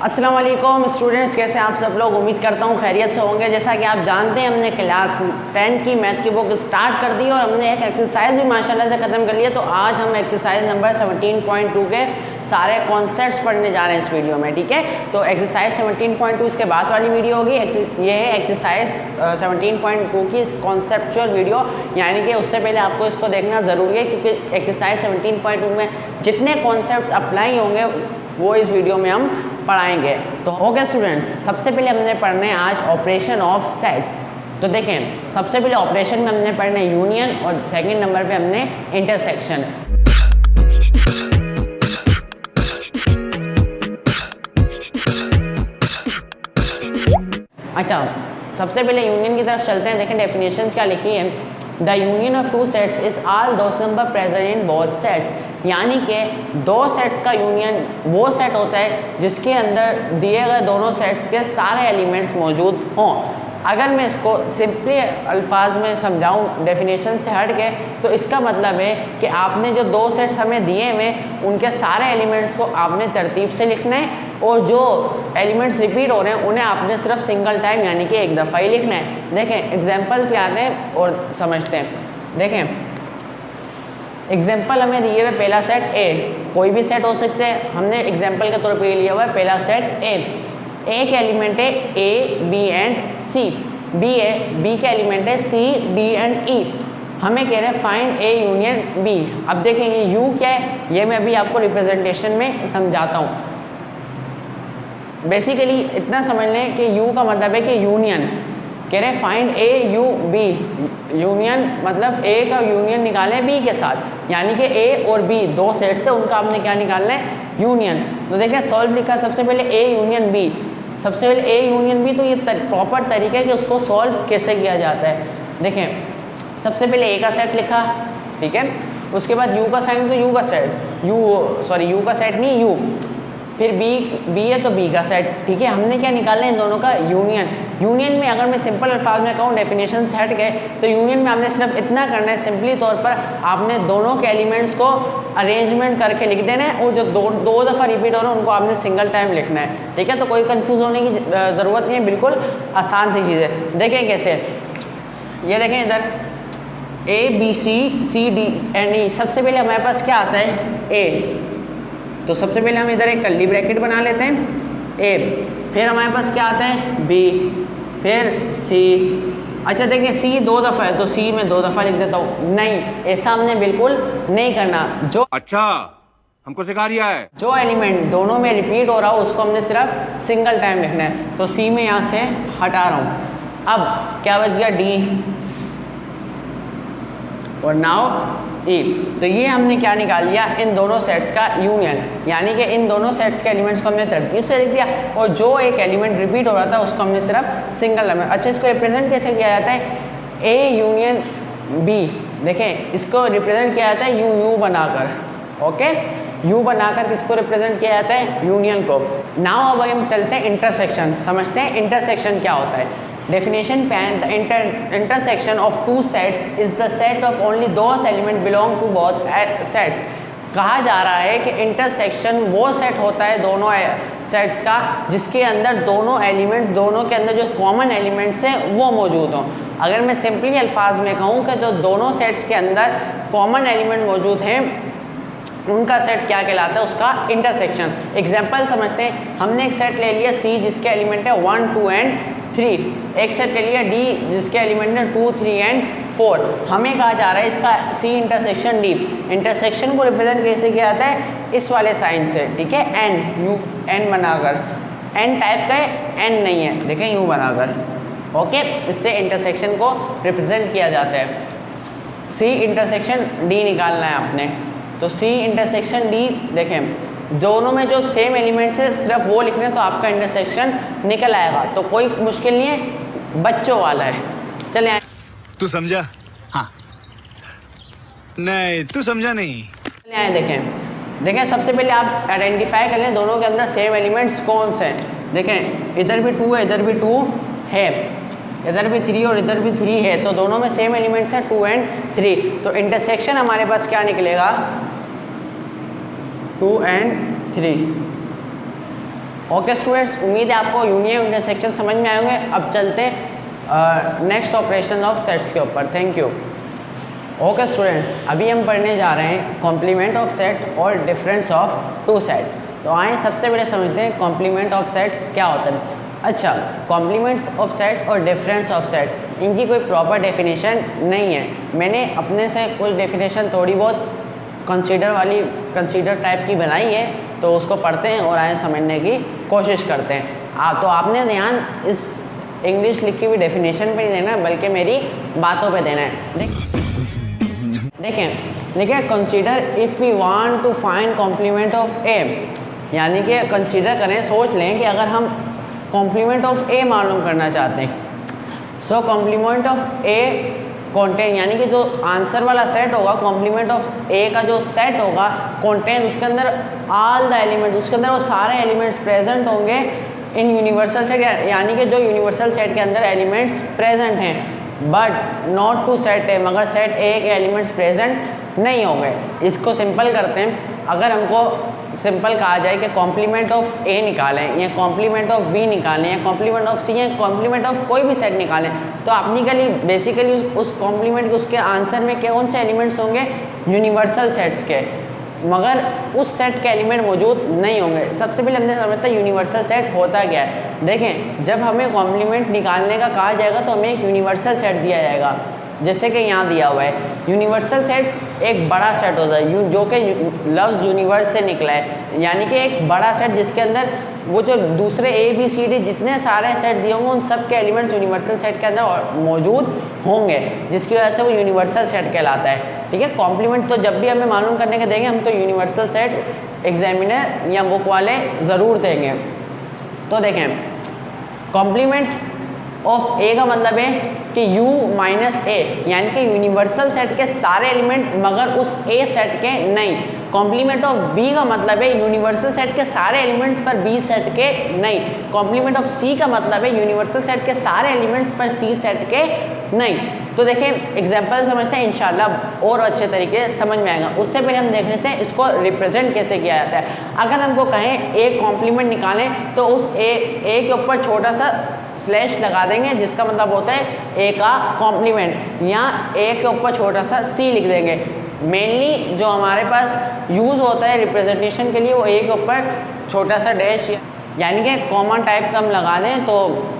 अस्सलाम वालेकुम स्टूडेंट्स, कैसे आप सब लोग। उम्मीद करता हूँ खैरियत से होंगे। जैसा कि आप जानते हैं हमने क्लास 10 की मैथ की बुक स्टार्ट कर दी और हमने एक एक्सरसाइज भी माशाल्लाह से ख़त्म कर लिया। तो आज हम एक्सरसाइज नंबर 17.2 के सारे कॉन्सेप्ट्स पढ़ने जा रहे हैं इस वीडियो में, ठीक है। तो एक्सरसाइज 17.2 इसके बाद वाली वीडियो होगी। ये है एक्सरसाइज 17.2 की कॉन्सेप्चुअल वीडियो, यानी कि उससे पहले आपको इसको देखना ज़रूरी है क्योंकि एक्सरसाइज 17.2 में जितने कॉन्सेप्ट्स अप्लाई होंगे वो इस वीडियो में हम पढ़ाएंगे। तो ओके स्टूडेंट्स, सबसे पहले हमने पढ़ने आज ऑपरेशन ऑफ सेट्स। तो देखें, सबसे पहले ऑपरेशन में हमने पढ़ने यूनियन और सेकंड नंबर पे हमने इंटरसेक्शन। अच्छा, सबसे पहले यूनियन की तरफ चलते हैं। देखें डेफिनेशन क्या लिखी है। The union of two sets is all those number present in both sets, यानी कि दो सेट्स का यूनियन वो सेट होता है जिसके अंदर दिए गए दोनों सेट्स के सारे एलिमेंट्स मौजूद हों। अगर मैं इसको सिंपली अल्फाज में समझाऊं डेफिनेशन से हट के, तो इसका मतलब है कि आपने जो दो सेट्स हमें दिए हुए उनके सारे एलिमेंट्स को आपने तरतीब से लिखना है और जो एलिमेंट्स रिपीट हो रहे हैं उन्हें आपने सिर्फ सिंगल टाइम यानी कि एक दफ़ा ही लिखना है। देखें एग्जाम्पल पे आते हैं और समझते हैं। देखें एग्जाम्पल हमें दिए हुए पहला सेट ए, कोई भी सेट हो सकते हैं। हमने एग्जाम्पल के तौर पे लिया हुआ है पहला सेट ए। ए के एलिमेंट है A B and C, B है, बी के एलिमेंट है सी डी एंड ई। हमें कह रहे हैं फाइंड ए यूनियन बी। अब देखेंगे यू क्या है, ये मैं अभी आपको रिप्रेजेंटेशन में समझाता हूँ। बेसिकली इतना समझ लें कि यू का मतलब है कि यूनियन। कह रहे हैं find A U B, union मतलब ए का यूनियन निकालें बी के साथ, यानी कि ए और बी दो सेट से उनका आपने क्या निकालना है, यूनियन। तो देखें सॉल्व लिखा सबसे पहले ए यूनियन बी, सबसे पहले ए यूनियन बी। तो ये प्रॉपर तरीका है कि उसको सॉल्व कैसे किया जाता है। देखें सबसे पहले ए का सेट लिखा, ठीक है, उसके बाद यू का साइन तो यू का सेट, यू का सेट नहीं यू, फिर बी है तो बी का सेट, ठीक है। हमने क्या निकालना है इन दोनों का यूनियन। यूनियन में अगर मैं सिंपल अल्फाज में कहूँ डेफिनेशन से हट गए तो यूनियन में आपने सिर्फ इतना करना है, सिंपली तौर पर आपने दोनों के एलिमेंट्स को अरेंजमेंट करके लिख देना है और जो दो दफ़ा रिपीट हो रहा है उनको आपने सिंगल टाइम लिखना है, ठीक है। तो कोई कन्फ्यूज़ होने की ज़रूरत नहीं है, बिल्कुल आसान सी चीज़ है। देखें कैसे, ये देखें इधर A B C D and E. सबसे पहले हमारे पास क्या आता है ए, तो सबसे पहले हम इधर एक कर्ली ब्रैकेट बना लेते हैं ए, फिर हमारे पास क्या आता है बी, फिर सी। अच्छा देखिए सी दो दफ़ा है तो सी में दो दफ़ा लिख देता हूँ। नहीं, ऐसा हमने बिल्कुल नहीं करना। जो अच्छा हमको सिखा रिया है, जो एलिमेंट दोनों में रिपीट हो रहा हो उसको हमने सिर्फ सिंगल टाइम लिखना है। तो सी में यहाँ से हटा रहा हूँ। अब क्या बच गया डी और नाउ ई। तो ये हमने क्या निकाल लिया, इन दोनों सेट्स का यूनियन, यानी कि इन दोनों सेट्स के एलिमेंट्स को हमने तरतीब से लिख दिया और जो एक एलिमेंट रिपीट हो रहा था उसको हमने सिर्फ सिंगल नंबर। अच्छा इसको रिप्रेजेंट कैसे किया जाता है, ए यूनियन बी। देखें इसको रिप्रेजेंट किया जाता है यू बनाकर, ओके, यू बनाकर किसको रिप्रेजेंट किया जाता है, यूनियन को। नाउ अब हम चलते हैं इंटरसेक्शन, समझते हैं इंटरसेक्शन क्या होता है। डेफिनेशन पे the intersection of two sets is the set of only those element belong to both sets. कहा जा रहा है कि इंटरसेक्शन वो सेट होता है दोनों सेट्स का जिसके अंदर दोनों एलिमेंट्स, दोनों के अंदर जो कॉमन एलिमेंट्स हैं वो मौजूद हों। अगर मैं सिंपली अल्फाज में कहूँ कि जो दोनों सेट्स के अंदर कॉमन एलिमेंट मौजूद हैं उनका सेट क्या कहलाता है, उसका इंटरसेक्शन। एग्जाम्पल समझते हैं। हमने एक सेट ले लिया सी जिसके एलिमेंट है 1 2 एंड 3, एक सेट ले लिया डी जिसके एलिमेंट है 2 3 एंड 4। हमें कहा जा रहा है इसका सी इंटरसेक्शन डी। इंटरसेक्शन को रिप्रेजेंट कैसे किया जाता है, इस वाले साइन से, ठीक है, एन, यू एन बनाकर, एन टाइप का है, एन नहीं है, देखें यू बनाकर, ओके। इससे इंटरसेक्शन को रिप्रेजेंट किया जाता है। सी इंटरसेक्शन डी निकालना है आपने, तो सी इंटरसेक्शन डी देखें दोनों में जो सेम एलिमेंट्स है सिर्फ वो लिखने तो आपका इंटरसेक्शन निकल आएगा। तो कोई मुश्किल नहीं है, बच्चों वाला है। चले आए, तू समझा? हाँ नहीं तू समझा नहीं। चले आए देखें सबसे पहले आप आइडेंटिफाई कर लें दोनों के अंदर सेम एलिमेंट्स कौन से हैं। देखें इधर भी 2 है, इधर भी 2 है, इधर भी 3 और इधर भी 3 है, तो दोनों में सेम एलिमेंट्स हैं 2 एंड 3। तो इंटरसेक्शन हमारे पास क्या निकलेगा, 2 एंड 3। ओके स्टूडेंट्स, उम्मीद है आपको यूनियन इंटरसेक्शन समझ में आए होंगे। अब चलते हैं नेक्स्ट ऑपरेशन ऑफ सेट्स के ऊपर। Thank you. ओके स्टूडेंट्स, अभी हम पढ़ने जा रहे हैं कॉम्प्लीमेंट ऑफ सेट और डिफरेंस ऑफ टू सेट्स। तो आए सबसे पहले समझते हैं कॉम्प्लीमेंट ऑफ सेट्स क्या होता है। अच्छा, कॉम्प्लीमेंट्स ऑफ सेट्स और डिफरेंस ऑफ सेट, इनकी कोई प्रॉपर डेफिनेशन नहीं है। मैंने अपने से कुछ डेफिनेशन थोड़ी बहुत कंसीडर टाइप की बनाई है, तो उसको पढ़ते हैं और आए समझने की कोशिश करते हैं। तो आपने ध्यान इस इंग्लिश लिखी हुई डेफिनेशन पे नहीं देना, बल्कि मेरी बातों पे देना है। देखें consider if we want to find complement of A, यानी कि कंसीडर करें, सोच लें कि अगर हम कॉम्प्लीमेंट ऑफ ए मालूम करना चाहते हैं। सो कॉम्प्लीमेंट ऑफ ए कॉन्टेंट, यानी कि जो आंसर वाला सेट होगा, कॉम्प्लीमेंट ऑफ ए का जो सेट होगा कॉन्टेंट, उसके अंदर ऑल द एलिमेंट्स, उसके अंदर वो सारे एलिमेंट्स प्रेजेंट होंगे इन यूनिवर्सल सेट, यानी कि जो यूनिवर्सल सेट के अंदर एलिमेंट्स प्रेजेंट हैं, but not to set A, मगर सेट ए के एलिमेंट्स प्रेजेंट नहीं होंगे। इसको सिंपल करते हैं। अगर हमको सिंपल कहा जाए कि कॉम्प्लीमेंट ऑफ ए निकालें या कॉम्प्लीमेंट ऑफ बी निकालें या कॉम्प्लीमेंट ऑफ सी या कॉम्प्लीमेंट ऑफ कोई भी सेट निकालें, तो अपनी बेसिकली उस कॉम्प्लीमेंट के उसके आंसर में कौन से एलिमेंट्स होंगे, यूनिवर्सल सेट्स के, मगर उस सेट के एलिमेंट मौजूद नहीं होंगे। सबसे पहले हमने समझता है यूनिवर्सल सेट होता क्या है। देखें, जब हमें कॉम्प्लीमेंट निकालने का कहा जाएगा तो हमें एक यूनिवर्सल सेट दिया जाएगा, जैसे कि यहाँ दिया हुआ है। यूनिवर्सल सेट्स एक बड़ा सेट होता है जो कि लफ्ज़ यूनिवर्स से निकला है, यानी कि एक बड़ा सेट जिसके अंदर वो जो दूसरे ए बी सी डी जितने सारे सेट दिए होंगे उन सब के एलिमेंट्स यूनिवर्सल सेट के अंदर मौजूद होंगे, जिसकी वजह से वो यूनिवर्सल सेट कहलाता है। ठीक है, कॉम्प्लीमेंट तो जब भी हमें मालूम करने के देंगे हम तो यूनिवर्सल सेट एग्जामिनर या बुक वाले ज़रूर देंगे। तो देखें, कॉम्प्लीमेंट ऑफ ए का मतलब है कि u माइनस ए, यानी कि यूनिवर्सल सेट के सारे एलिमेंट मगर उस ए सेट के नहीं। कॉम्प्लीमेंट ऑफ बी का मतलब है यूनिवर्सल सेट के सारे एलिमेंट्स पर बी सेट के नहीं। कॉम्प्लीमेंट ऑफ सी का मतलब है यूनिवर्सल सेट के सारे एलिमेंट्स पर सी सेट के नहीं। तो देखिए एग्जाम्पल समझते हैं, इंशाल्लाह और अच्छे तरीके से समझ में आएगा। उससे पहले हम देख लेते हैं इसको रिप्रेजेंट कैसे किया जाता है। अगर हमको कहें एक कॉम्प्लीमेंट निकालें तो उस ए के ऊपर छोटा सा स्लैश लगा देंगे, जिसका मतलब होता है ए का कॉम्प्लीमेंट, या ए के ऊपर छोटा सा सी लिख देंगे। मेनली जो हमारे पास यूज़ होता है रिप्रेजेंटेशन के लिए वो ए के ऊपर छोटा सा डैश यानी कि कॉमन टाइप का हम लगा दें, तो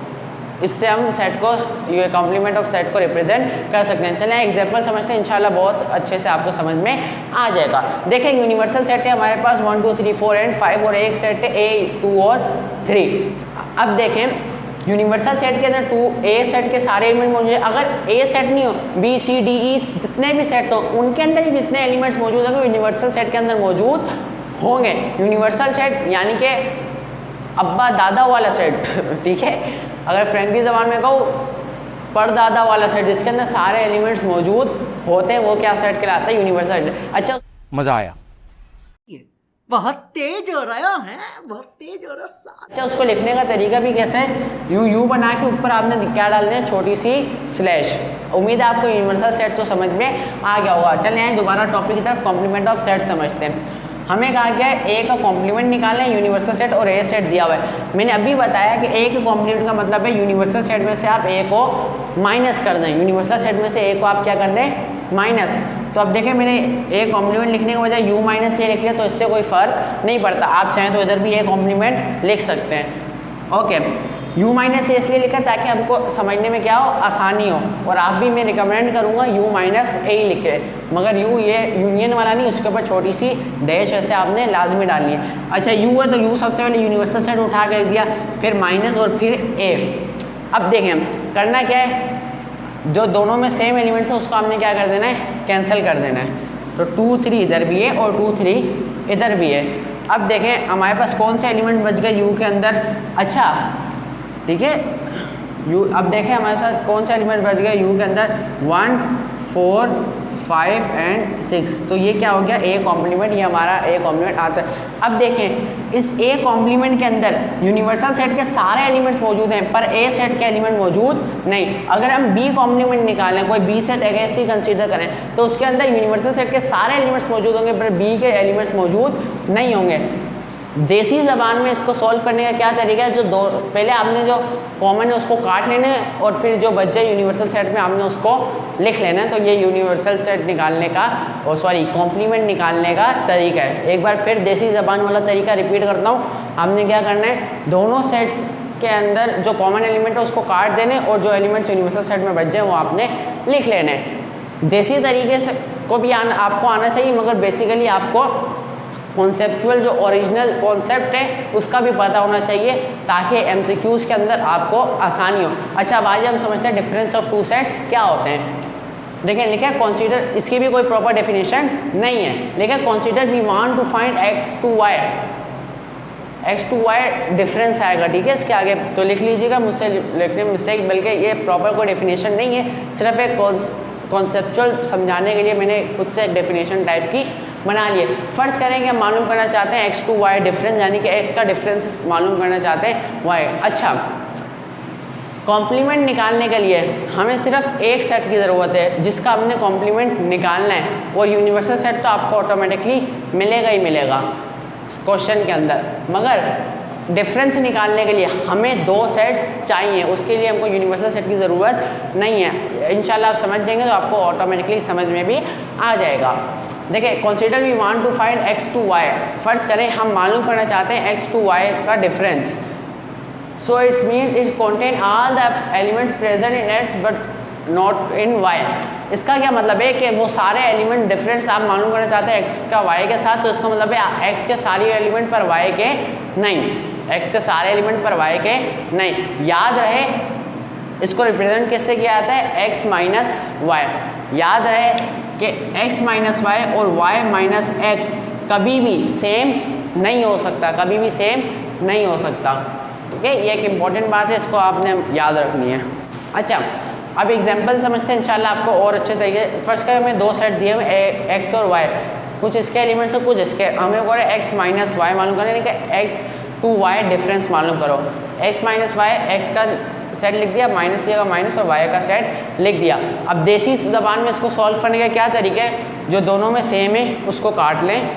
इससे हम सेट को, ये कॉम्प्लीमेंट ऑफ सेट को रिप्रेजेंट कर सकते हैं। चलें एग्जांपल समझते हैं, इंशाल्लाह बहुत अच्छे से आपको समझ में आ जाएगा। देखें, यूनिवर्सल सेट है हमारे पास 1 2 3 4 एंड 5 और एक सेट है A 2 और 3। अब देखें यूनिवर्सल सेट के अंदर 2 A सेट के सारे एलिमेंट मौजूद है। अगर A सेट नहीं हो, B C D E जितने भी सेट हो उनके अंदर ही जितने एलिमेंट्स मौजूद होंगे यूनिवर्सल सेट के अंदर मौजूद होंगे। यूनिवर्सल सेट यानी कि अब्बा दादा वाला सेट, ठीक है, अगर फ्रेंकली ज़बान में कहूँ परदादा वाला सेट जिसके अंदर सारे एलिमेंट्स मौजूद होते हैं, वो क्या सेट कहलाता है, यूनिवर्सल। अच्छा, मजा आया, बहुत तेज हो रहा है, बहुत तेज हो रहा है। अच्छा, उसको लिखने का तरीका भी कैसे है, यू बना के ऊपर आपने क्या डाल दिया, छोटी सी स्लैश। उम्मीद है आपको यूनिवर्सल सेट तो समझ में आ गया होगा। चलिए आए दोबारा टॉपिक की तरफ, कॉम्प्लीमेंट ऑफ सेट समझते हैं। हमें कहा गया है ए का कॉम्प्लीमेंट निकालना है, यूनिवर्सल सेट और ए सेट दिया हुआ है। मैंने अभी बताया कि ए के कॉम्प्लीमेंट का मतलब है यूनिवर्सल सेट में से आप ए को माइनस कर दें, यूनिवर्सल सेट में से ए को आप क्या कर दें, माइनस। तो अब देखें, मैंने ए कॉम्प्लीमेंट लिखने के बजाय यू माइनस ए लिख लिया, तो इससे कोई फ़र्क नहीं पड़ता। आप चाहें तो इधर भी ए कॉम्प्लीमेंट लिख सकते हैं। ओके, यू माइनस ए इसलिए लिखा ताकि हमको समझने में क्या हो, आसानी हो। और आप भी मैं रिकमेंड करूँगा यू माइनस ए ही लिखे, मगर यू ये यूनियन वाला नहीं, उसके ऊपर छोटी सी डैश ऐसे आपने लाजमी डालनी है। अच्छा, यू है तो यू सबसे पहले यूनिवर्सल सेट उठा के लिख दिया, फिर माइनस और फिर ए। अब देखें करना क्या है, जो दोनों में सेम एलिमेंट्स है उसको हमने क्या कर देना है, कैंसिल कर देना है। तो 2 3 इधर भी है और 2 3 इधर भी है। अब देखें हमारे पास कौन से एलिमेंट बच गए यू के अंदर। अच्छा ठीक है, यू, अब देखें हमारे साथ कौन सा एलिमेंट बच गया यू के अंदर, 1 4 5 एंड 6। तो ये क्या हो गया, ए कॉम्प्लीमेंट, ये हमारा ए कॉम्प्लीमेंट आंसर। अब देखें इस ए कॉम्प्लीमेंट के अंदर यूनिवर्सल सेट के सारे एलिमेंट्स मौजूद हैं पर ए सेट के एलिमेंट मौजूद नहीं। अगर हम बी कॉम्प्लीमेंट निकालें, कोई बी सेट ऐसे कंसीडर करें, तो उसके अंदर यूनिवर्सल सेट के सारे एलिमेंट्स मौजूद होंगे पर बी के एलिमेंट्स मौजूद नहीं होंगे। देसी ज़बान में इसको सॉल्व करने का क्या तरीका है, जो दो पहले आपने जो कॉमन है उसको काट लेना है और फिर जो बच जाए यूनिवर्सल सेट में आपने उसको लिख लेना है। तो ये यूनिवर्सल सेट निकालने का और कॉम्प्लीमेंट निकालने का तरीका है। एक बार फिर देसी ज़बान वाला तरीका रिपीट करता हूँ। आपने क्या करना है, दोनों सेट्स के अंदर जो कॉमन एलिमेंट है उसको काट देने और जो एलिमेंट्स यूनिवर्सल सेट में बच जाए वो आपने लिख लेने हैं। देसी तरीके से को भी आपको आना चाहिए, मगर बेसिकली आपको कॉन्सेप्चुअल जो ओरिजिनल कॉन्सेप्ट है उसका भी पता होना चाहिए ताकि एमसीक्यूज़ के अंदर आपको आसानी हो। अच्छा, अब आज हम समझते हैं डिफरेंस ऑफ टू सेट्स क्या होते हैं। देखिए लिखा है कंसीडर, इसकी भी कोई प्रॉपर डेफिनेशन नहीं है, लेकिन consider we want to find X to Y difference आएगा, ठीक है, इसके आगे तो लिख लीजिएगा, मुझसे लिखने में मिस्टेक, बल्कि ये प्रॉपर कोई डेफिनेशन नहीं है, सिर्फ एक कॉन्सेप्चुअल समझाने के लिए मैंने खुद से एक डेफिनेशन टाइप की बना लिए। फ़र्ज़ करें कि हम मालूम करना चाहते हैं एक्स टू वाई डिफरेंस, यानी कि एक्स का डिफरेंस मालूम करना चाहते हैं वाई। अच्छा, कॉम्प्लीमेंट निकालने के लिए हमें सिर्फ एक सेट की ज़रूरत है जिसका हमने कॉम्प्लीमेंट निकालना है, और यूनिवर्सल सेट तो आपको ऑटोमेटिकली मिलेगा ही मिलेगा क्वेश्चन के अंदर। मगर डिफरेंस निकालने के लिए हमें दो सेट्स चाहिए, उसके लिए हमको यूनिवर्सल सेट की ज़रूरत नहीं है। इंशाल्लाह आप समझ जाएंगे तो आपको ऑटोमेटिकली समझ में भी आ जाएगा। देखिए consider we want to find X to Y, फ़र्ज़ करें हम मालूम करना चाहते हैं एक्स टू वाई का difference. So it's mean it contain all the elements present in X but not in Y. इसका क्या मतलब है कि वो सारे एलिमेंट डिफरेंस आप मालूम करना चाहते हैं एक्स का वाई के साथ, तो इसका मतलब है एक्स के सारे एलिमेंट पर वाई के नहीं, एक्स के सारे एलिमेंट पर वाई के नहीं। याद रहे इसको रिप्रेजेंट किससे किया जाता है, एक्स माइनस वाई। याद रहे कि x माइनस वाई और y माइनस एक्स कभी भी सेम नहीं हो सकता, कभी भी सेम नहीं हो सकता, ठीक है, ये एक इम्पॉर्टेंट बात है, इसको आपने याद रखनी है। अच्छा, अब एग्जांपल समझते हैं इंशाल्लाह आपको और अच्छे तरीके। फर्स्ट करें हमें दो सेट दिए हुए x और y, कुछ इसके एलिमेंट्स और कुछ इसके, हमें बोल रहे x माइनस वाई मालूम करें कि x टू वाई डिफरेंस मालूम करो। x माइनस वाई एक्स का सेट लिख दिया, माइनस लिया माइनस और y का सेट लिख दिया। अब देसी ज़बान में इसको सॉल्व करने का क्या तरीका है, जो दोनों में सेम है उसको काट लें।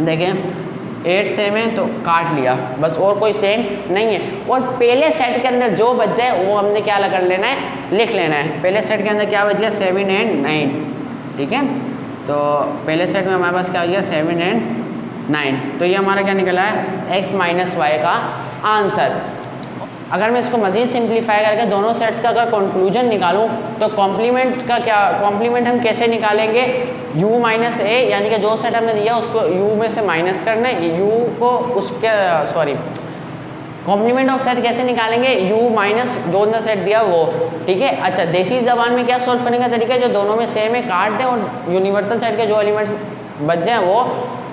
देखें 8 सेम है तो काट लिया, बस, और कोई सेम नहीं है। और पहले सेट के अंदर जो बच जाए वो हमने क्या कर लेना है, लिख लेना है। पहले सेट के अंदर क्या बच गया, 7 एंड 9, ठीक है। तो पहले सेट में हमारे पास क्या हो गया, 7 एंड 9, तो ये हमारा क्या निकला है, x माइनस वाई का आंसर। अगर मैं इसको मज़ीद सिंप्लीफाई करके दोनों सेट्स का अगर कंक्लूजन निकालूं तो कॉम्प्लीमेंट का क्या, कॉम्प्लीमेंट हम कैसे निकालेंगे, u माइनस ए, यानी कि जो सेट हमें दिया उसको u में से माइनस करना है, u को उसके कॉम्प्लीमेंट ऑफ सेट कैसे निकालेंगे, u माइनस जो ना सेट दिया वो, ठीक है। अच्छा, देसी ज़बान में क्या सॉल्व करने का तरीका है, जो दोनों में सेम है काट दें और यूनिवर्सल सेट के जो एलिमेंट्स बच जाएँ वो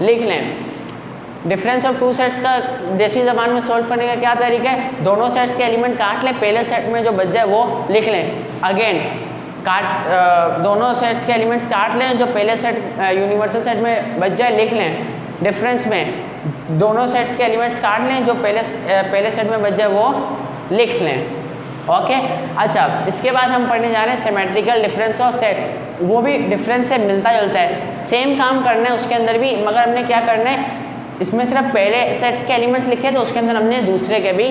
लिख लें। डिफरेंस ऑफ टू सेट्स का देसी ज़बान में सॉल्व करने का क्या तरीका है, दोनों सेट्स के एलिमेंट काट लें, पहले सेट में जो बच जाए वो लिख लें। अगेन दोनों सेट्स के एलिमेंट्स काट लें, जो पहले सेट यूनिवर्सल सेट में बच जाए लिख लें। डिफरेंस में दोनों सेट्स के एलिमेंट्स काट लें, जो पहले सेट में बच जाए वो लिख लें। ओके, अच्छा, इसके बाद हम पढ़ने जा रहे हैं सिमेट्रिकल डिफरेंस ऑफ सेट। वो भी डिफरेंस से मिलता जुलता है, सेम काम करना है उसके अंदर भी, मगर हमने क्या करना है, इसमें सिर्फ पहले सेट के एलिमेंट्स लिखे तो उसके अंदर हमने दूसरे के भी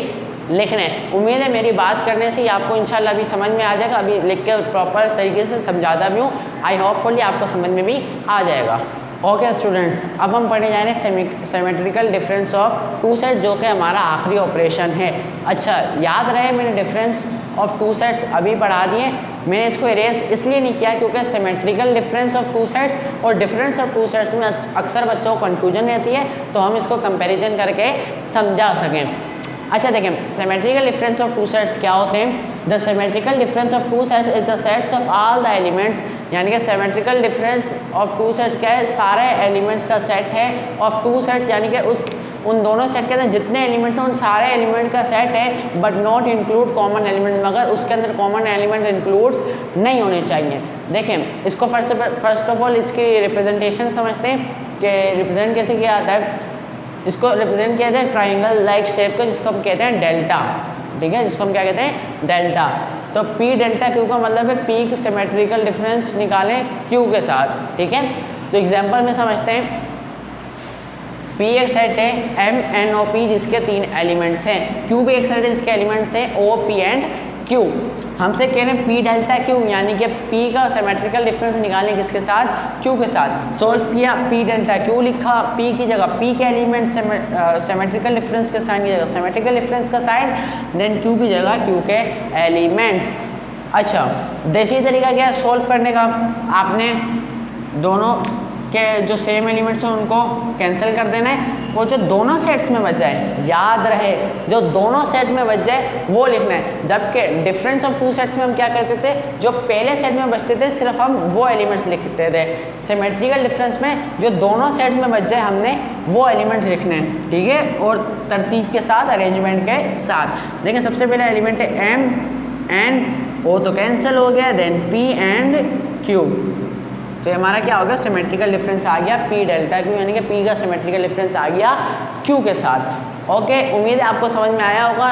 लिखने हैं। उम्मीद है मेरी बात करने से ही आपको इंशाल्लाह अभी समझ में आ जाएगा, अभी लिख के प्रॉपर तरीके से समझाता भी हूँ, आई होपफुली आपको समझ में भी आ जाएगा। ओके स्टूडेंट्स, अब हम पढ़ने जा रहे हैं symmetrical difference of two set, जो कि हमारा आखिरी ऑपरेशन है। अच्छा, याद रहे मैंने डिफरेंस ऑफ टू सेट्स अभी पढ़ा दिए, मैंने इसको इरेज इसलिए नहीं किया क्योंकि symmetrical difference of two sets और डिफरेंस ऑफ टू सेट्स में अक्सर बच्चों को कन्फ्यूजन रहती है, तो हम इसको कंपैरिजन करके समझा सकें। अच्छा देखें, symmetrical difference of two sets क्या होते हैं। The symmetrical difference of two sets is the sets of all the elements, यानी कि symmetrical difference of two sets क्या है, सारे एलिमेंट्स का सेट है, ऑफ टू सेट्स यानी कि उन दोनों सेट के अंदर जितने एलिमेंट्स हैं उन सारे एलिमेंट का सेट है, but not include common element, मगर उसके अंदर कॉमन एलिमेंट इंक्लूड्स नहीं होने चाहिए। देखें इसको फर्स्ट ऑफ ऑल इसकी रिप्रेजेंटेशन समझते हैं कि रिप्रेजेंट कैसे किया जाता है। इसको रिप्रेजेंट किया जाता है ट्राइंगल लाइक शेप को, जिसको हम कहते हैं डेल्टा, ठीक है, जिसको हम क्या कहते हैं, डेल्टा। तो पी डेल्टा क्यू का मतलब है पी की सिमेट्रिकल डिफरेंस निकालें क्यू के साथ, ठीक है। तो एग्जाम्पल में समझते हैं, P एक सेट है M N O P जिसके 3 एलिमेंट्स हैं, Q भी एक सेट है जिसके एलिमेंट्स हैं O P एंड Q। हमसे कह रहे हैं P डेल्टा Q यानी कि P का सिमेट्रिकल डिफरेंस निकालें किसके साथ, Q के साथ। सोल्व किया, P डेल्टा Q लिखा, P की जगह P के एलिमेंट सिमेट्रिकल डिफरेंस के साइन की जगह सिमेट्रिकल डिफरेंस का साइन, देन Q की जगह Q के एलिमेंट्स। अच्छा, देसी तरीका क्या है सोल्व करने का, आपने दोनों के जो सेम एलिमेंट्स हैं उनको कैंसिल कर देना है, वो जो दोनों सेट्स में बच जाए, याद रहे जो दोनों सेट में बच जाए वो लिखना है। जबकि डिफरेंस ऑफ टू सेट्स में हम क्या करते थे, जो पहले सेट में बचते थे सिर्फ हम वो एलिमेंट्स लिखते थे। सिमेट्रिकल डिफरेंस में जो दोनों सेट्स में बच जाए हमने वो एलिमेंट्स लिखने हैं, ठीक है, और तरतीब के साथ, अरेंजमेंट के साथ। देखिए सबसे पहले एलिमेंट है M N O तो कैंसिल हो गया, देन P एंड Q, तो हमारा क्या हो गया, सिमेट्रिकल डिफरेंस आ गया P डेल्टा Q यानी कि P का सिमेट्रिकल डिफरेंस आ गया Q के साथ। ओके, उम्मीद है आपको समझ में आया होगा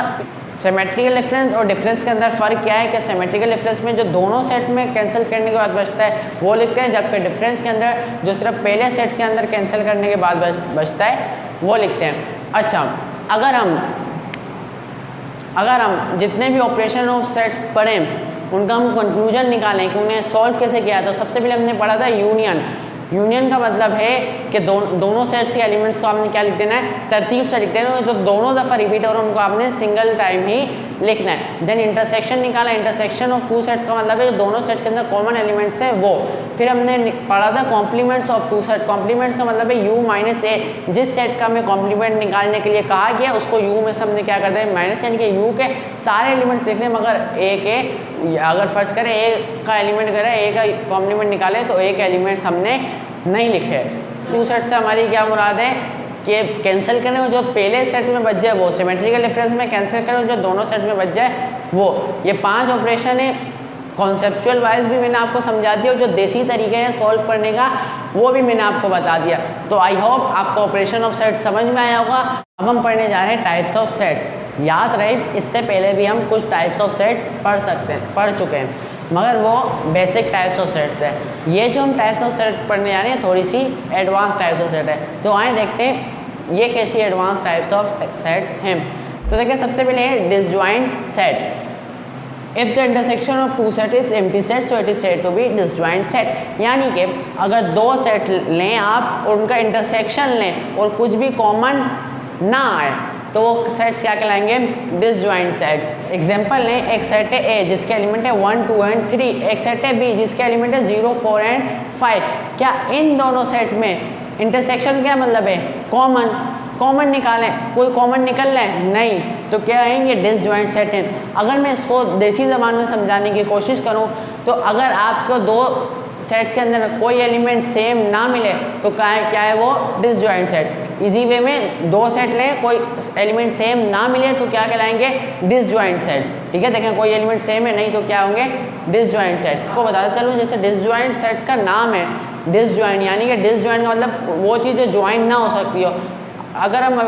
सिमेट्रिकल डिफरेंस और डिफरेंस के अंदर फ़र्क क्या है कि सिमेट्रिकल डिफरेंस में जो दोनों सेट में कैंसिल करने के बाद बचता है वो लिखते हैं, जबकि डिफरेंस के अंदर जो सिर्फ पहले सेट के अंदर कैंसिल करने के बाद बचता है वो लिखते हैं। अच्छा, अगर हम जितने भी ऑपरेशन ऑफ सेट्स पढ़ें उनका हम कंक्लूजन निकालें कि उन्हें सॉल्व कैसे किया, तो सबसे पहले हमने पढ़ा था यूनियन। यूनियन का मतलब है कि दोनों सेट्स के एलिमेंट्स को आपने क्या लिख देना है, तरतीब से लिख देना है, तो दोनों दफ़ा रिपीट हो रहा है उनको आपने सिंगल टाइम ही लिखना है। देन इंटरसेक्शन निकाला, इंटरसेक्शन ऑफ टू सेट्स का मतलब है जो दोनों सेट्स के अंदर कॉमन एलिमेंट्स हैं वो। फिर हमने पढ़ा था complements of two set, complements का मतलब है U माइनस A, जिस सेट का हमें कॉम्प्लीमेंट निकालने के लिए कहा गया उसको U में से हमने क्या करते हैं माइनस, यानी कि U के सारे एलिमेंट्स लिखने, मगर A के अगर फर्ज करें A का एलिमेंट करें, A का कॉम्प्लीमेंट निकालें तो A के एलिमेंट्स हमने नहीं लिखे। टू सेट से हमारी क्या मुराद है कि कैंसिल करें जो पहले सेट में बच जाए वो, सिमेट्रिकल डिफरेंस में कैंसिल करें जो दोनों सेट में बच जाए वो। ये 5 ऑपरेशन है, कॉन्सेप्चुअल वाइज भी मैंने आपको समझा दिया और जो देसी तरीके हैं सॉल्व करने का वो भी मैंने आपको बता दिया। तो आई होप आपको ऑपरेशन ऑफ सेट्स समझ में आया होगा। अब हम पढ़ने जा रहे हैं टाइप्स ऑफ सेट्स। याद रहे इससे पहले भी हम कुछ टाइप्स ऑफ सेट्स पढ़ चुके हैं, मगर वो बेसिक टाइप्स ऑफ सेट्स है। ये जो हम टाइप्स ऑफ सेट पढ़ने जा रहे हैं थोड़ी सी एडवांस टाइप्स ऑफ सेट है, तो आए देखते हैं ये कैसी एडवांस टाइप्स ऑफ सेट्स हैं। तो देखिए सबसे पहले है disjoint set. If the intersection of two set is empty set so it is said to be disjoint set. यानी कि अगर दो सेट लें आप और उनका इंटरसेक्शन लें और कुछ भी कॉमन ना आए तो वो सेट्स क्या कहलाएंगे, डिसजॉइंट सेट्स। एग्जांपल लें, एक सेट है A जिसके एलिमेंट है 1 2 एंड 3, एक सेट है B जिसके एलिमेंट है 0 4 एंड 5। क्या इन दोनों सेट में इंटरसेक्शन क्या मतलब है, कॉमन निकालें, कोई कॉमन निकल रहा है नहीं, तो क्या है ये डिसजॉइंट सेट है। अगर मैं इसको देसी ज़बान में समझाने की कोशिश करूँ तो अगर आपको दो सेट्स के अंदर कोई एलिमेंट सेम ना मिले तो क्या है वो डिसजॉइंट सेट। इजी वे में दो सेट लें, कोई एलिमेंट सेम ना मिले तो क्या कहलाएंगे, डिसजॉइंट सेट। ठीक है, देखें कोई एलिमेंट सेम है नहीं तो क्या होंगे, डिसजॉइंट सेट। को बताते चलूँ जैसे डिसजॉइंट सेट्स का नाम है डिसजॉइंट, यानी कि डिसजॉइंट का मतलब वो चीज़ जो ज्वाइन ना हो सकती हो। अगर हम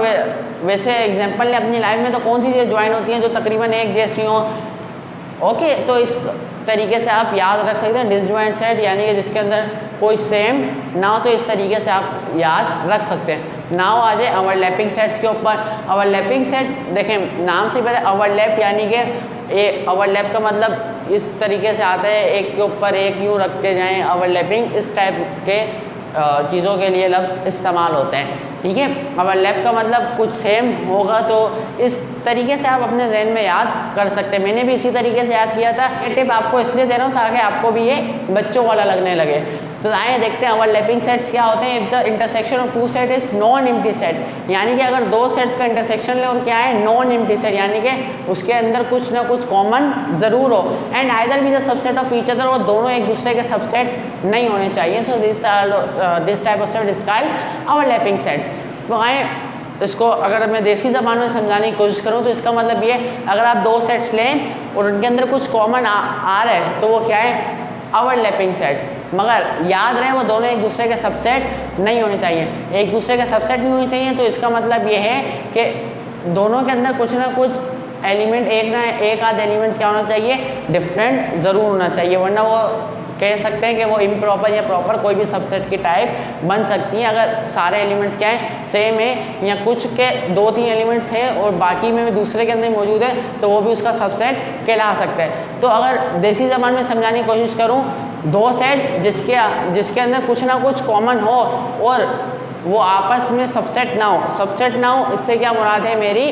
वैसे एग्जांपल लें अपनी लाइफ में तो कौन सी चीज़ ज्वाइन होती हैं जो तकरीबन एक जैसी हो। ओके, तो इस तरीके से आप याद रख सकते हैं डिसजॉइंट सेट यानी कि जिसके अंदर कोई सेम ना हो, तो इस तरीके से आप याद रख सकते हैं। नाउ आ जाए ओवरलैपिंग सेट्स के ऊपर। ओवरलैपिंग सेट्स देखें नाम से पहले ओवरलैप यानी कि ओवरलैप का मतलब इस तरीके से आता है एक के ऊपर एक यूँ रखते जाएं, ओवरलैपिंग इस टाइप के चीज़ों के लिए लफ्ज़ इस्तेमाल होते हैं। ठीक है, ओवरलैप का मतलब कुछ सेम होगा, तो इस तरीके से आप अपने जहन में याद कर सकते हैं। मैंने भी इसी तरीके से याद किया था। ये टिप आपको इसलिए दे रहा हूँ ताकि आपको भी ये बच्चों वाला लगने लगे। तो आइए देखते हैं ओवरलैपिंग सेट्स क्या होते हैं। If the intersection of two set is non empty set, यानी कि अगर दो सेट्स का इंटरसेक्शन ले और क्या है नॉन एम्प्टी सेट, यानी कि उसके अंदर कुछ ना कुछ कॉमन ज़रूर हो। And either be the subset of each other, वो दोनों एक दूसरे के सबसेट नहीं होने चाहिए। So this type of set is called overlapping sets. तो आए इसको अगर मैं देसी ज़बान में समझाने की कोशिश करूँ तो इसका मतलब ये, अगर आप दो सेट्स लें और उनके अंदर कुछ कॉमन आ रहा है तो वो क्या है, ओवरलैपिंग सेट। मगर याद रहे वो दोनों एक दूसरे के सबसेट नहीं होने चाहिए। एक दूसरे के सबसेट नहीं होने चाहिए तो इसका मतलब ये है कि दोनों के अंदर कुछ ना कुछ एलिमेंट, एक आध एलिमेंट्स क्या होना चाहिए, डिफरेंट ज़रूर होना चाहिए, वरना वो कह सकते हैं कि वो इम्प्रॉपर या प्रॉपर कोई भी सबसेट की टाइप बन सकती है अगर सारे एलिमेंट्स क्या है सेम है या कुछ के 2-3 एलिमेंट्स हैं और बाकी में भी दूसरे के अंदर मौजूद है तो वो भी उसका सबसेट कहला सकता है। तो अगर देसी ज़बान में समझाने की कोशिश करूँ, 2 सेट्स जिसके अंदर कुछ ना कुछ कॉमन हो और वो आपस में सबसेट ना हो, इससे क्या मुराद है मेरी,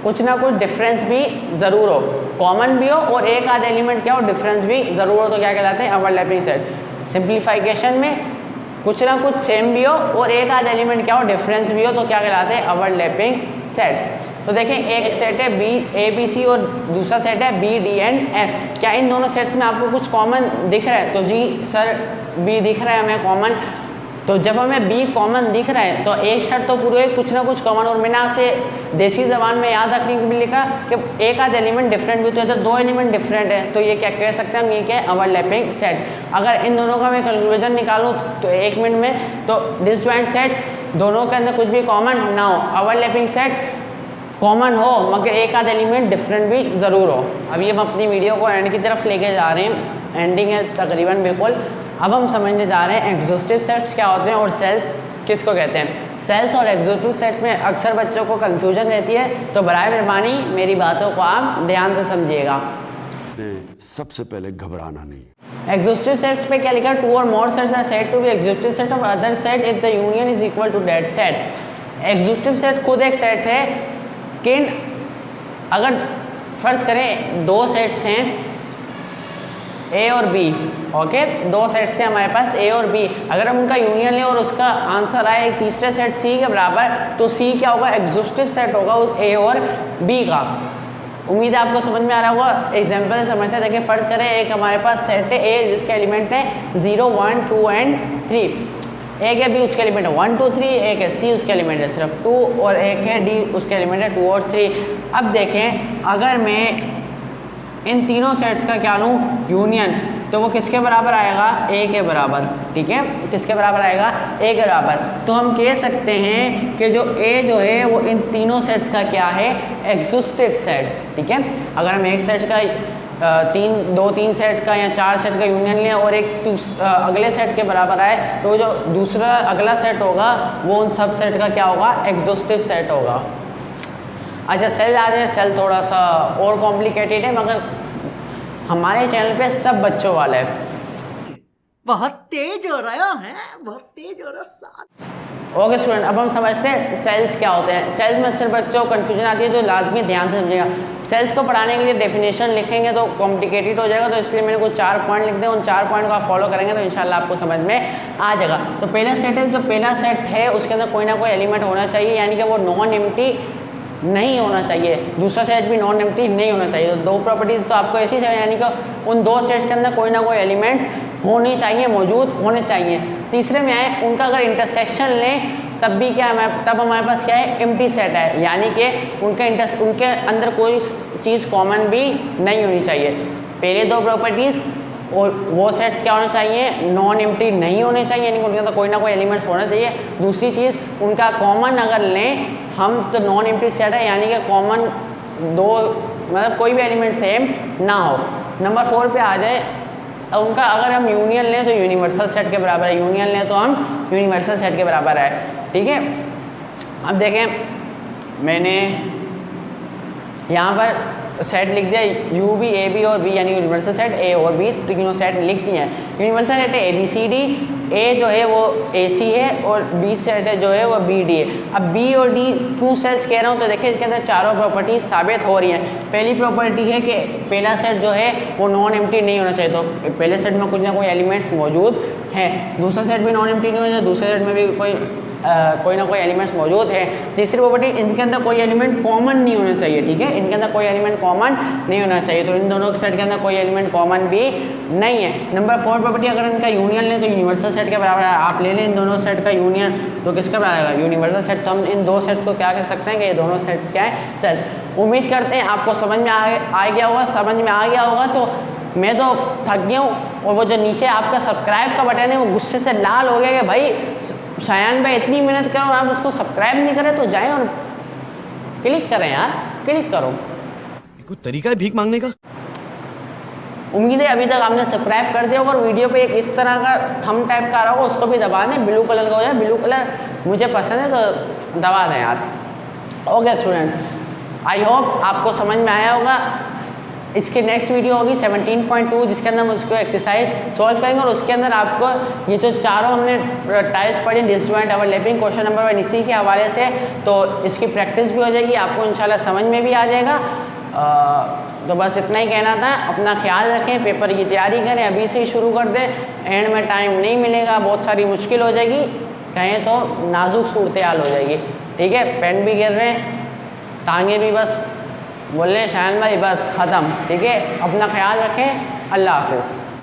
कुछ ना कुछ डिफरेंस भी ज़रूर हो, कॉमन भी हो और एक आध एलिमेंट क्या हो डिफरेंस भी ज़रूर हो, तो क्या कहलाते हैं ओवरलैपिंग सेट। सिंप्लीफिकेशन में कुछ ना कुछ सेम भी हो और एक आध एलिमेंट क्या हो डिफरेंस भी हो, तो क्या कहलाते हैं ओवरलैपिंग सेट्स। तो देखें एक सेट है बी ए बी सी और दूसरा सेट है बी डी एंड एफ। क्या इन दोनों सेट्स में आपको कुछ कॉमन दिख रहा है? तो जी सर बी दिख रहा है हमें कॉमन। तो जब हमें बी कॉमन दिख रहा है तो एक शर्त तो पूरे कुछ ना कुछ कॉमन, और मैंने आपसे देसी ज़बान में याद रखने के लिए लिखा कि एक आध एलिमेंट डिफरेंट भी होते हैं, तो 2 एलिमेंट डिफरेंट है तो ये क्या कह सकते हैं हम, ये क्या है ओवरलैपिंग सेट। अगर इन दोनों का मैं कंक्लूजन निकालूँ तो 1 मिनट में, तो डिसजॉइंट सेट्स दोनों के अंदर कुछ भी कॉमन ना हो, ओवरलैपिंग सेट कॉमन हो मगर एक आध एलिमेंट डिफरेंट भी ज़रूर हो। अभी हम अपनी वीडियो को एंड की तरफ लेके जा रहे हैं, एंडिंग है तकरीबन बिल्कुल। अब हम समझने जा रहे हैं एग्जॉस्टिव सेट्स क्या होते हैं और सेल्स किसको कहते हैं। सेल्स और एग्जॉस्टिव सेट में अक्सर बच्चों को कन्फ्यूजन रहती है, तो बराए मेहरबानी मेरी बातों को आप ध्यान से समझिएगा। सबसे पहले घबराना नहीं। एग्जॉस्टिव सेट पे क्या लिखा है, 2 और more sets are said to be exhaustive set of other set if the union is equal to that set. Exhaustive set खुद एक सेट है कि अगर फर्ज करें 2 सेट्स हैं ए और बी, ओके 2 सेट्स हैं हमारे पास ए और बी, अगर हम उनका यूनियन लें और उसका आंसर आए एक तीसरे सेट सी के बराबर, तो सी क्या होगा, एग्जॉस्टिव सेट होगा उस ए और बी का। उम्मीद है आपको समझ में आ रहा होगा। एग्जाम्पल से समझते हैं। देखिए फर्ज करें एक हमारे पास सेट है ए जिसके एलिमेंट हैं 0, 1, 2 एंड 3। एक है बी उसके एलिमेंट है 1, 2, 3, एक है सी उसके एलिमेंट है सिर्फ 2 और एक है डी उसके एलिमेंट है 2 और 3। अब देखें अगर मैं इन तीनों सेट्स का क्या लूँ यूनियन, तो वो किसके बराबर आएगा, ए के बराबर। ठीक है, किसके बराबर आएगा, ए के बराबर। तो हम कह सकते हैं कि जो ए जो है वो इन तीनों सेट्स का क्या है, एग्जॉस्टिव सेट्स। ठीक है, अगर हम एक सेट का 2-3 सेट का या 4 सेट का यूनियन लें और एक अगले सेट के बराबर आए, तो जो दूसरा अगला सेट होगा वो उन सब सेट का क्या होगा, एग्जॉस्टिव सेट होगा। अच्छा सेल आ जाए, सेल थोड़ा सा और कॉम्प्लिकेटेड है मगर हमारे चैनल पे सब बच्चों वाला है। बहुत तेज हो रहा है, बहुत तेज हो रहा साथ। ओके स्टूडेंट, अब हम समझते हैं सेल्स क्या होते हैं। सेल्स में अक्सर बच्चों को कन्फ्यूजन आती है, तो लाजमी ध्यान से समझिएगा। सेल्स को पढ़ाने के लिए डेफिनेशन लिखेंगे तो कॉम्प्लिकेटेड हो जाएगा, तो इसलिए मैंने कुछ 4 पॉइंट लिख दिए। उन 4 पॉइंट को आप फॉलो करेंगे तो इंशाल्लाह आपको समझ में आ जाएगा। तो पहला सेट है, जो पहला सेट है उसके अंदर कोई ना कोई एलिमेंट होना चाहिए, यानी कि वो नॉन एम्प्टी नहीं होना चाहिए। दूसरा सेट भी नॉन एम्प्टी नहीं होना चाहिए। तो 2 प्रॉपर्टीज़ तो आपको ऐसी चाहिए, यानी कि उन 2 सेट्स के अंदर कोई ना कोई एलिमेंट्स होनी चाहिए, मौजूद होने चाहिए। तीसरे में आए उनका अगर इंटरसेक्शन लें तब भी क्या है, तब हमारे पास क्या है, एम्प्टी सेट है, यानी कि उनके अंदर कोई चीज़ कॉमन भी नहीं होनी चाहिए। पहले 2 प्रॉपर्टीज़ और वो सेट्स क्या होने चाहिए, नॉन एम्प्टी नहीं होने चाहिए, यानी कि उनके अंदर कोई ना कोई एलिमेंट्स होना चाहिए। दूसरी चीज़ उनका कॉमन अगर लें हम तो नॉन एम्प्टी सेट है, यानी कि कॉमन 2 मतलब कोई भी एलिमेंट सेम ना हो। नंबर 4 पे आ जाए, उनका अगर हम यूनियन लें तो यूनिवर्सल सेट के बराबर है, यूनियन लें तो हम यूनिवर्सल सेट के बराबर है। ठीक है, अब देखें मैंने यहाँ पर सेट लिख दिया यू बी ए बी और बी, यानी यूनिवर्सल सेट ए और बी तीनों सेट लिख दिए हैं। यूनिवर्सल सेट है ए बी सी डी, ए जो है वो ए सी है और बी सेट है जो है वो बी डी है। अब बी और डी क्यों सेट्स कह रहा हूँ, तो देखिए इसके अंदर चारों प्रॉपर्टीज साबित हो रही हैं। पहली प्रॉपर्टी है कि पहला सेट जो है वो नॉन एम्प्टी नहीं होना चाहिए, तो पहले सेट में कुछ ना कोई एलिमेंट्स मौजूद हैं। दूसरा सेट भी नॉन एम्प्टी नहीं होना चाहिए, दूसरे सेट में भी कोई ना कोई एलिमेंट्स मौजूद है। तीसरी प्रॉपर्टी, इनके अंदर कोई एलिमेंट कॉमन नहीं होना चाहिए। ठीक है, इनके अंदर कोई एलिमेंट कॉमन नहीं होना चाहिए, तो इन दोनों सेट के अंदर कोई एलिमेंट कॉमन भी नहीं है। नंबर 4 प्रॉपर्टी, अगर इनका यूनियन लें तो यूनिवर्सल सेट के बराबर है। आप ले लें इन दोनों सेट का यूनियन तो किसका बराबर आएगा, यूनिवर्सल सेट। तो हम इन 2 सेट्स को क्या कह सकते हैं कि ये दोनों सेट्स क्या है, सेट। उम्मीद करते हैं आपको समझ में आ गया होगा। समझ में आ गया होगा तो मैं तो थक गया हूँ, और वो जो नीचे आपका सब्सक्राइब का बटन है वो गुस्से से लाल हो गया कि भाई शायान भाई इतनी मेहनत करो और आप उसको सब्सक्राइब नहीं करें, तो जाएं और क्लिक करें यार, क्लिक करो। कोई तरीका है भीख मांगने का? उम्मीद है अभी तक आपने सब्सक्राइब कर दिया होगा और वीडियो पे एक इस तरह का थंब टाइप का आ रहा होगा, उसको भी दबा दें, ब्लू कलर का हो जाए, ब्लू कलर मुझे पसंद है तो दबा दें यार। ओके स्टूडेंट, आई होप आपको समझ में आया होगा। इसकी नेक्स्ट वीडियो होगी 17.2 जिसके अंदर हम उसको एक्सरसाइज सॉल्व करेंगे और उसके अंदर आपको ये जो चारों हमने टाइप्स पढ़ी डिसजॉइंट ओवरलैपिंग क्वेश्चन नंबर 1 इसी के हवाले से, तो इसकी प्रैक्टिस भी हो जाएगी, आपको इंशाल्लाह समझ में भी आ जाएगा। तो बस इतना ही कहना था। अपना ख्याल रखें, पेपर की तैयारी करें, अभी से ही शुरू कर दें, एंड में टाइम नहीं मिलेगा, बहुत सारी मुश्किल हो जाएगी, कहें तो नाजुक सूरत हाल हो जाएगी। ठीक है, पेन भी गिर रहे हैं, टांगे भी बस बोल रहे हैं शायन भाई बस ख़त्म। ठीक है, अपना ख्याल रखें, अल्लाह हाफिज़।